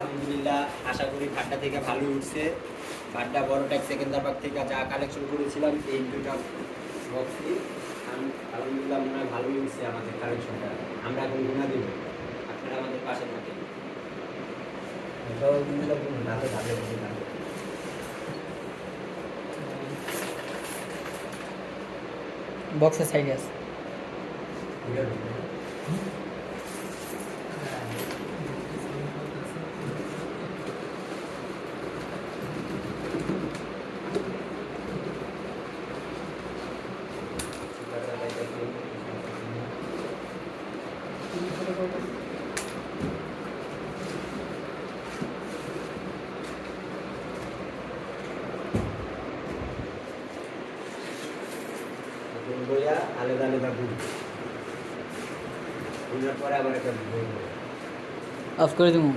আলহামদুলিল্লাহ, আশা করি ভাট্টা থেকে ভালোই উঠছে। ভাট্টা বড় ট্যাগ সেকেন্দারবাগ থেকে যা কালেকশন করেছিলাম এই দুইটা বক্সই আলহামদুলিল্লাহ মনে হয় ভালোই উঠছে আমাদের কালেকশনটা। আমরা এখন গুণা দেব, আপনারা আমাদের পাশে থাকেন। বক্সের সাইডে আছে। বইয়া আলাদা আলাদা ঘুরবো, ঘুরার পরে আবার একটা বই অফ করে দেবো।